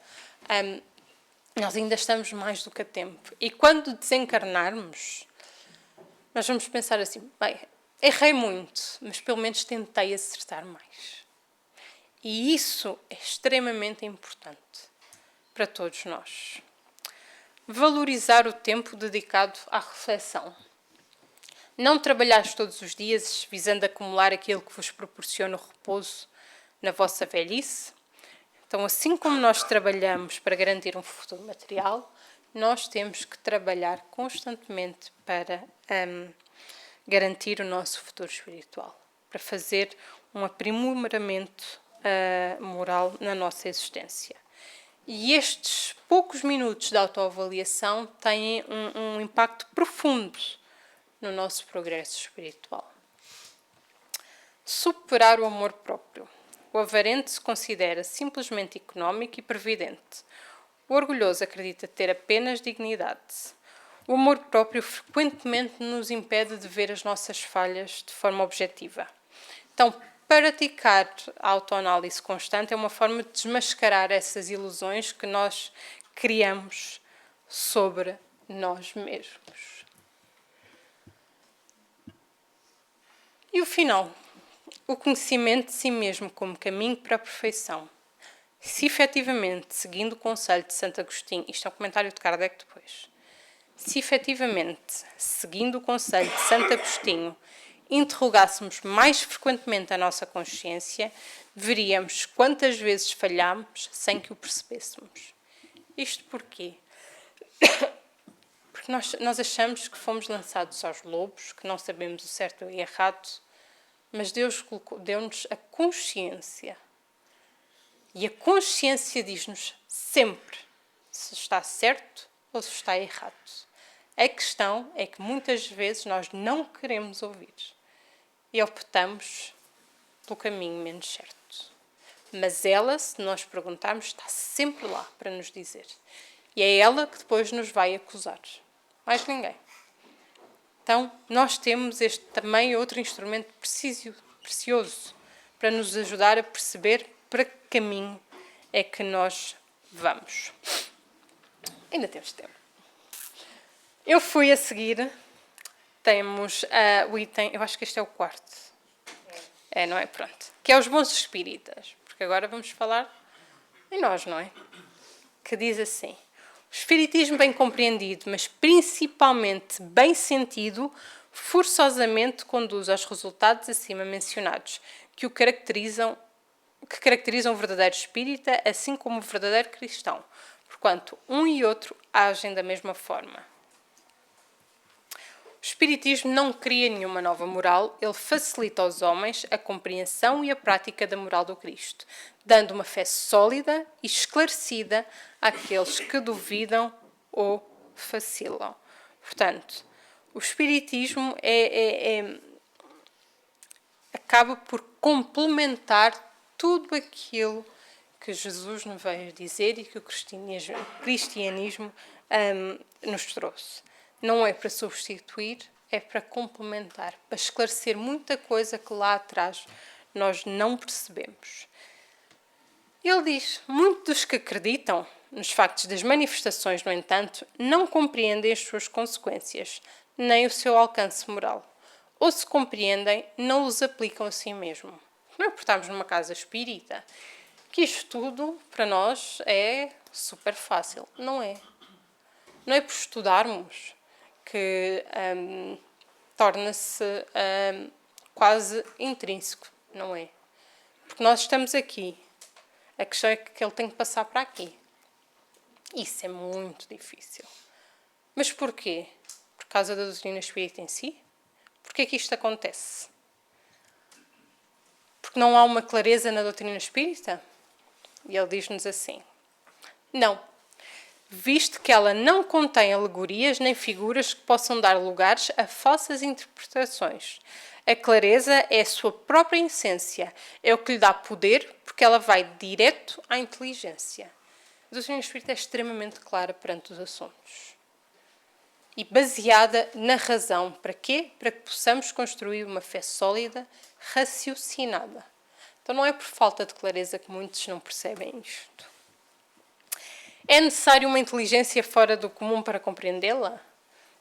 nós ainda estamos mais do que a tempo. E quando desencarnarmos, nós vamos pensar assim: bem, errei muito, mas pelo menos tentei acertar mais. E isso é extremamente importante para todos nós. Valorizar o tempo dedicado à reflexão. Não trabalhares todos os dias visando acumular aquilo que vos proporciona o repouso na vossa velhice. Então, assim como nós trabalhamos para garantir um futuro material, nós temos que trabalhar constantemente para garantir o nosso futuro espiritual, para fazer um aprimoramento moral na nossa existência. E estes poucos minutos de autoavaliação têm um impacto profundo no nosso progresso espiritual. Superar o amor próprio. O avarente se considera simplesmente económico e previdente. O orgulhoso acredita ter apenas dignidade. O amor próprio frequentemente nos impede de ver as nossas falhas de forma objetiva. Então, praticar a autoanálise constante é uma forma de desmascarar essas ilusões que nós criamos sobre nós mesmos. E o final, o conhecimento de si mesmo como caminho para a perfeição. Se efetivamente, seguindo o conselho de Santo Agostinho, isto é um comentário de Kardec depois, se efetivamente, seguindo o conselho de Santo Agostinho, interrogássemos mais frequentemente a nossa consciência, veríamos quantas vezes falhámos sem que o percebêssemos. Isto porquê? Porque nós achamos que fomos lançados aos lobos, que não sabemos o certo e o errado, mas Deus deu-nos a consciência. E a consciência diz-nos sempre se está certo ou se está errado. A questão é que muitas vezes nós não queremos ouvir e optamos pelo caminho menos certo. Mas ela, se nós perguntarmos, está sempre lá para nos dizer. E é ela que depois nos vai acusar. mais ninguém. Então, nós temos este também outro instrumento precioso para nos ajudar a perceber para que caminho é que nós vamos. Ainda temos tempo. Eu fui a seguir, temos o item, eu acho que este é o quarto. É, não é? Pronto. Que é os bons espíritas. Porque agora vamos falar em nós, não é? Que diz assim: o espiritismo bem compreendido, mas principalmente bem sentido, forçosamente conduz aos resultados acima mencionados, que caracterizam o verdadeiro espírita, assim como o verdadeiro cristão, porquanto um e outro agem da mesma forma. O espiritismo não cria nenhuma nova moral, ele facilita aos homens a compreensão e a prática da moral do Cristo, dando uma fé sólida e esclarecida àqueles que duvidam ou vacilam. Portanto, o espiritismo acaba por complementar tudo aquilo que Jesus nos veio dizer e que o cristianismo nos trouxe. Não é para substituir, é para complementar, para esclarecer muita coisa que lá atrás nós não percebemos. Ele diz: muitos dos que acreditam nos factos das manifestações, no entanto, não compreendem as suas consequências, nem o seu alcance moral. Ou se compreendem, não os aplicam a si mesmo. Não é por estarmos numa casa espírita que isto tudo, para nós, é super fácil. Não é. Não é por estudarmos que torna-se quase intrínseco. Não é. Porque nós estamos aqui. A questão é que ele tem que passar para aqui. Isso é muito difícil. Mas porquê? Por causa da doutrina espírita em si? Porquê que isto acontece? Porque não há uma clareza na doutrina espírita? E ele diz-nos assim: não. Visto que ela não contém alegorias nem figuras que possam dar lugares a falsas interpretações. A clareza é a sua própria essência, é o que lhe dá poder, porque ela vai direto à inteligência. A doutrina espírita é extremamente clara perante os assuntos. E baseada na razão. Para quê? Para que possamos construir uma fé sólida, raciocinada. Então não é por falta de clareza que muitos não percebem isto. É necessário uma inteligência fora do comum para compreendê-la?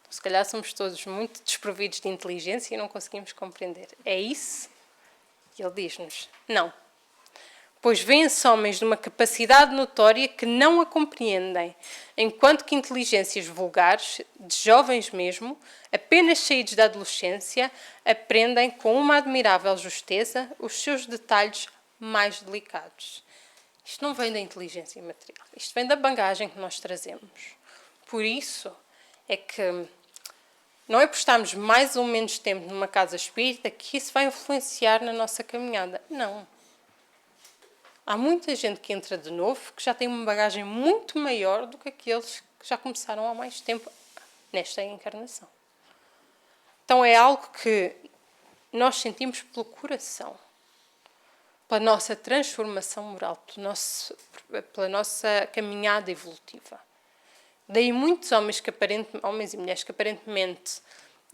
Então, se calhar somos todos muito desprovidos de inteligência e não conseguimos compreender. É isso? E ele diz-nos: não. Pois vêem-se homens de uma capacidade notória que não a compreendem, enquanto que inteligências vulgares, de jovens mesmo, apenas saídos da adolescência, aprendem com uma admirável justeza os seus detalhes mais delicados. Isto não vem da inteligência material, isto vem da bagagem que nós trazemos. Por isso é que não é por estarmos mais ou menos tempo numa casa espírita que isso vai influenciar na nossa caminhada. Não. Há muita gente que entra de novo que já tem uma bagagem muito maior do que aqueles que já começaram há mais tempo nesta encarnação. Então é algo que nós sentimos pelo coração, pela nossa transformação moral, pela nossa caminhada evolutiva. Daí muitos homens e mulheres que aparentemente,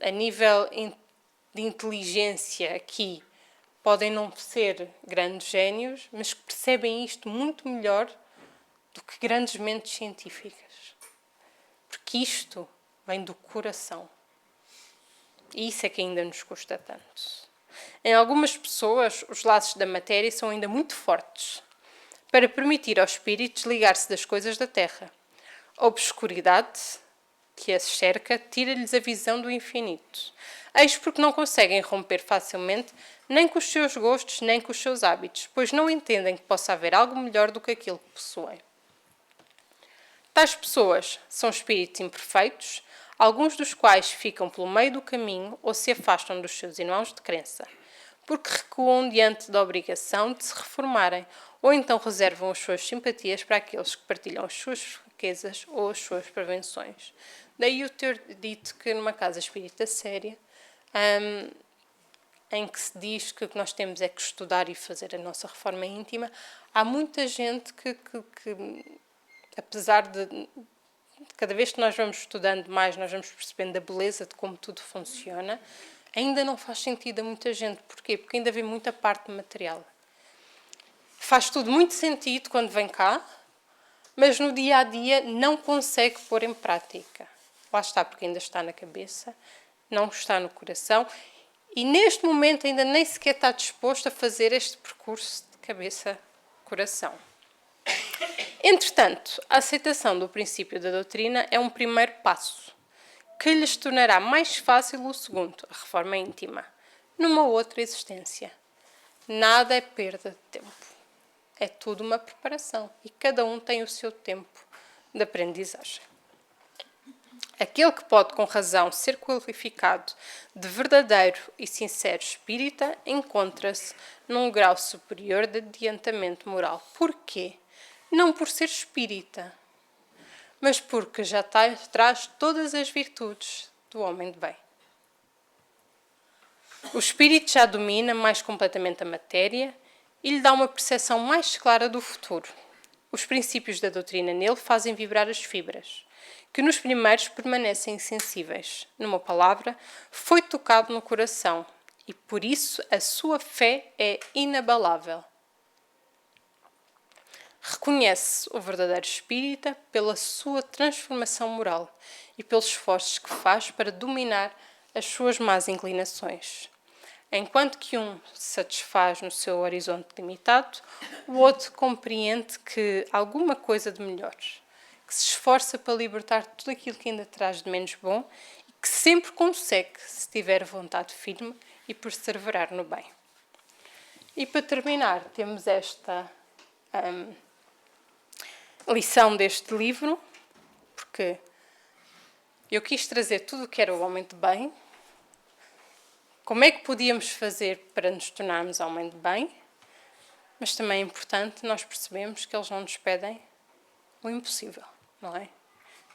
a nível de inteligência aqui, podem não ser grandes génios, mas que percebem isto muito melhor do que grandes mentes científicas. Porque isto vem do coração. E isso é que ainda nos custa tanto. Em algumas pessoas, os laços da matéria são ainda muito fortes, para permitir aos espíritos ligar-se das coisas da terra. A obscuridade que as cerca tira-lhes a visão do infinito. Eis porque não conseguem romper facilmente nem com os seus gostos, nem com os seus hábitos, pois não entendem que possa haver algo melhor do que aquilo que possuem. Tais pessoas são espíritos imperfeitos, alguns dos quais ficam pelo meio do caminho ou se afastam dos seus irmãos de crença, porque recuam diante da obrigação de se reformarem, ou então reservam as suas simpatias para aqueles que partilham as suas fraquezas ou as suas prevenções. Daí eu ter dito que numa casa espírita séria, em que se diz que o que nós temos é que estudar e fazer a nossa reforma íntima, há muita gente que apesar de cada vez que nós vamos estudando mais, nós vamos percebendo a beleza de como tudo funciona, ainda não faz sentido a muita gente. Porquê? Porque ainda vê muita parte material. Faz tudo muito sentido quando vem cá, mas no dia-a-dia não consegue pôr em prática. Lá está, porque ainda está na cabeça, não está no coração, e neste momento ainda nem sequer está disposto a fazer este percurso de cabeça-coração. Entretanto, a aceitação do princípio da doutrina é um primeiro passo, que lhes tornará mais fácil o segundo, a reforma íntima, numa outra existência. Nada é perda de tempo. É tudo uma preparação e cada um tem o seu tempo de aprendizagem. Aquele que pode com razão ser qualificado de verdadeiro e sincero espírita encontra-se num grau superior de adiantamento moral. Porquê? Não por ser espírita, mas porque já traz todas as virtudes do homem de bem. O espírito já domina mais completamente a matéria e lhe dá uma percepção mais clara do futuro. Os princípios da doutrina nele fazem vibrar as fibras, que nos primeiros permanecem insensíveis. Numa palavra, foi tocado no coração e por isso a sua fé é inabalável. Reconhece o verdadeiro espírita pela sua transformação moral e pelos esforços que faz para dominar as suas más inclinações. Enquanto que um se satisfaz no seu horizonte limitado, o outro compreende que alguma coisa de melhor, que se esforça para libertar tudo aquilo que ainda traz de menos bom e que sempre consegue se tiver vontade firme e perseverar no bem. E para terminar, temos esta lição deste livro, porque eu quis trazer tudo o que era o homem de bem, como é que podíamos fazer para nos tornarmos homem de bem, mas também é importante nós percebemos que eles não nos pedem o impossível, não é?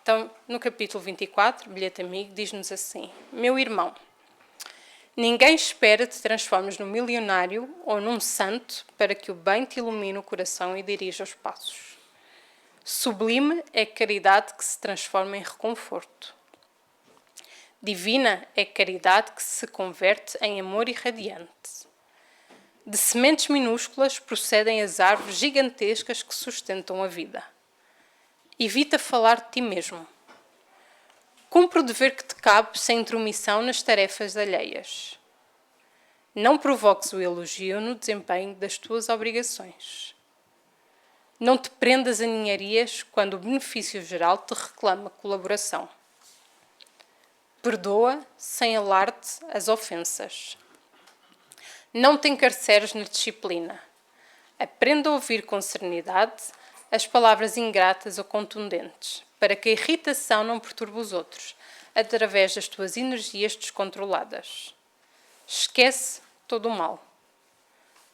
Então, no capítulo 24, Bilhete Amigo, diz-nos assim: Meu irmão, ninguém espera te transformes num milionário ou num santo para que o bem te ilumine o coração e dirija os passos. Sublime é a caridade que se transforma em reconforto. Divina é a caridade que se converte em amor irradiante. De sementes minúsculas procedem as árvores gigantescas que sustentam a vida. Evita falar de ti mesmo. Cumpre o dever que te cabe sem intromissão nas tarefas alheias. Não provoques o elogio no desempenho das tuas obrigações. Não te prendas a ninharias quando o benefício geral te reclama colaboração. Perdoa, sem alarde, as ofensas. Não te encarceres na disciplina. Aprenda a ouvir com serenidade as palavras ingratas ou contundentes, para que a irritação não perturbe os outros, através das tuas energias descontroladas. Esquece todo o mal.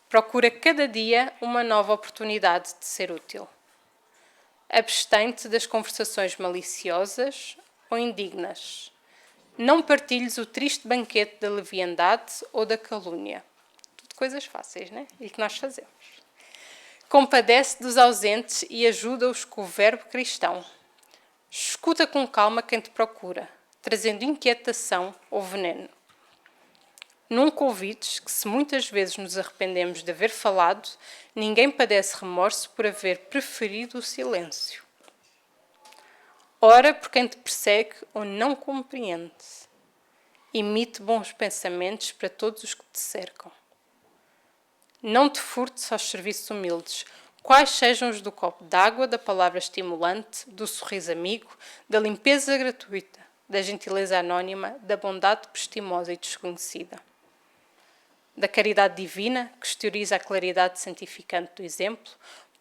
Procura cada dia uma nova oportunidade de ser útil. Abstém-te das conversações maliciosas ou indignas. Não partilhes o triste banquete da leviandade ou da calúnia. Tudo coisas fáceis, não é? E que nós fazemos. Compadece dos ausentes e ajuda-os com o verbo cristão. Escuta com calma quem te procura, trazendo inquietação ou veneno. Nunca ouvides que, se muitas vezes nos arrependemos de haver falado, ninguém padece remorso por haver preferido o silêncio. Ora por quem te persegue ou não compreende. Imite bons pensamentos para todos os que te cercam. Não te furtes aos serviços humildes, quais sejam os do copo d'água, da palavra estimulante, do sorriso amigo, da limpeza gratuita, da gentileza anónima, da bondade prestimosa e desconhecida. Da caridade divina, que exterioriza a claridade santificante do exemplo,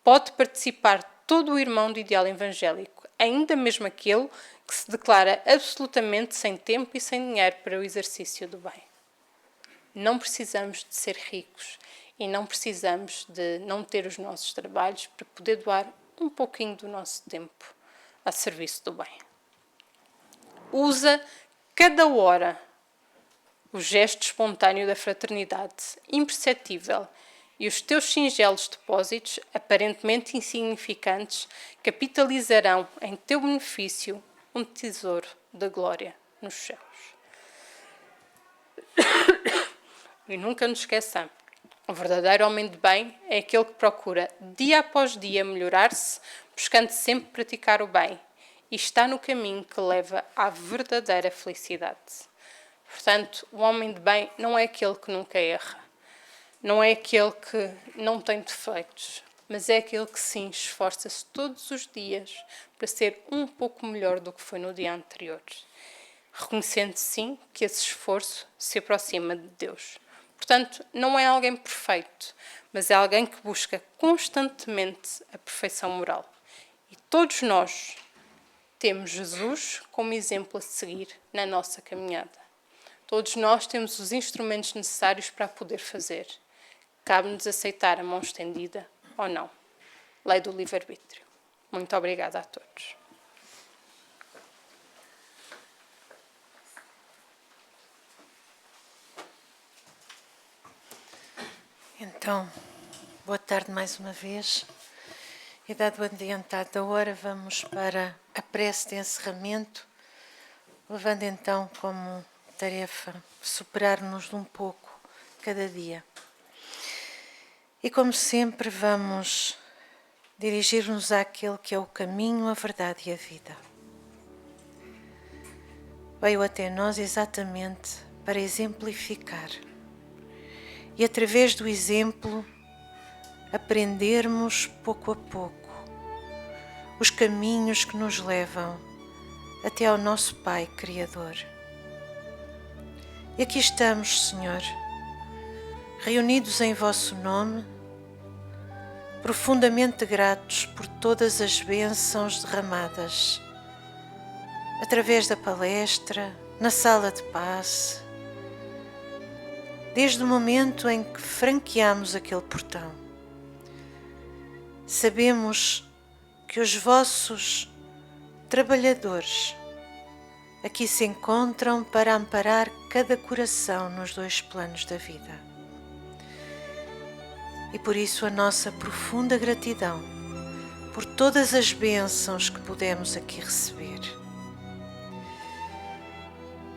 pode participar todo o irmão do ideal evangélico, ainda mesmo aquele que se declara absolutamente sem tempo e sem dinheiro para o exercício do bem. Não precisamos de ser ricos e não precisamos de não ter os nossos trabalhos para poder doar um pouquinho do nosso tempo a serviço do bem. Usa cada hora o gesto espontâneo da fraternidade, imperceptível, e os teus singelos depósitos, aparentemente insignificantes, capitalizarão em teu benefício um tesouro da glória nos céus. E nunca nos esqueçamos, o verdadeiro homem de bem é aquele que procura dia após dia melhorar-se, buscando sempre praticar o bem, e está no caminho que leva à verdadeira felicidade. Portanto, o homem de bem não é aquele que nunca erra, não é aquele que não tem defeitos, mas é aquele que sim esforça-se todos os dias para ser um pouco melhor do que foi no dia anterior, reconhecendo sim que esse esforço se aproxima de Deus. Portanto, não é alguém perfeito, mas é alguém que busca constantemente a perfeição moral. E todos nós temos Jesus como exemplo a seguir na nossa caminhada. Todos nós temos os instrumentos necessários para a poder fazer. Cabe-nos aceitar a mão estendida ou não. Lei do livre-arbítrio. Muito obrigada a todos. Então, boa tarde mais uma vez. E dado o adiantado da hora, vamos para a prece de encerramento, levando então como tarefa superar-nos um pouco cada dia. E como sempre, vamos dirigir-nos àquele que é o caminho, a verdade e a vida. Veio até nós exatamente para exemplificar e, através do exemplo, aprendermos pouco a pouco os caminhos que nos levam até ao nosso Pai Criador. E aqui estamos, Senhor, reunidos em vosso nome, profundamente gratos por todas as bênçãos derramadas, através da palestra, na sala de passe, desde o momento em que franqueamos aquele portão. Sabemos que os vossos trabalhadores aqui se encontram para amparar cada coração nos dois planos da vida. E por isso a nossa profunda gratidão por todas as bênçãos que pudemos aqui receber.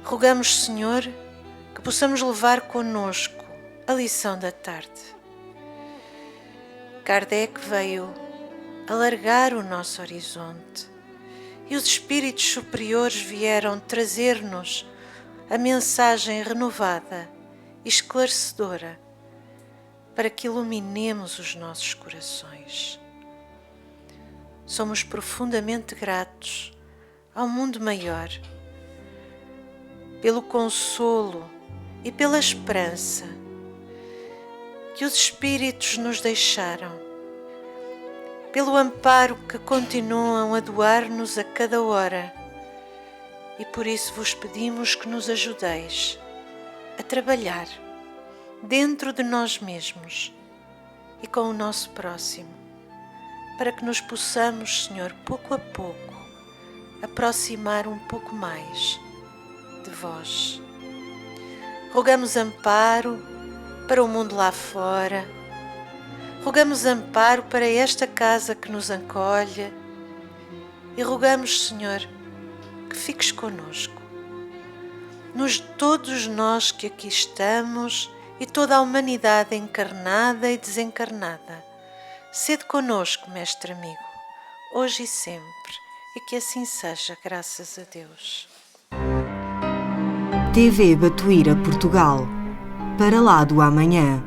Rogamos, Senhor, que possamos levar conosco a lição da tarde. Kardec veio alargar o nosso horizonte e os espíritos superiores vieram trazer-nos a mensagem renovada e esclarecedora para que iluminemos os nossos corações. Somos profundamente gratos ao mundo maior pelo consolo e pela esperança que os espíritos nos deixaram, pelo amparo que continuam a doar-nos a cada hora, e por isso vos pedimos que nos ajudeis a trabalhar dentro de nós mesmos e com o nosso próximo, para que nos possamos, Senhor, pouco a pouco, aproximar um pouco mais de vós. Rogamos amparo para o mundo lá fora, rogamos amparo para esta casa que nos acolhe e rogamos, Senhor, que fiques conosco, todos nós que aqui estamos e toda a humanidade encarnada e desencarnada. Sede conosco, Mestre amigo, hoje e sempre, e que assim seja, graças a Deus. TV Batuíra Portugal, para lá do amanhã.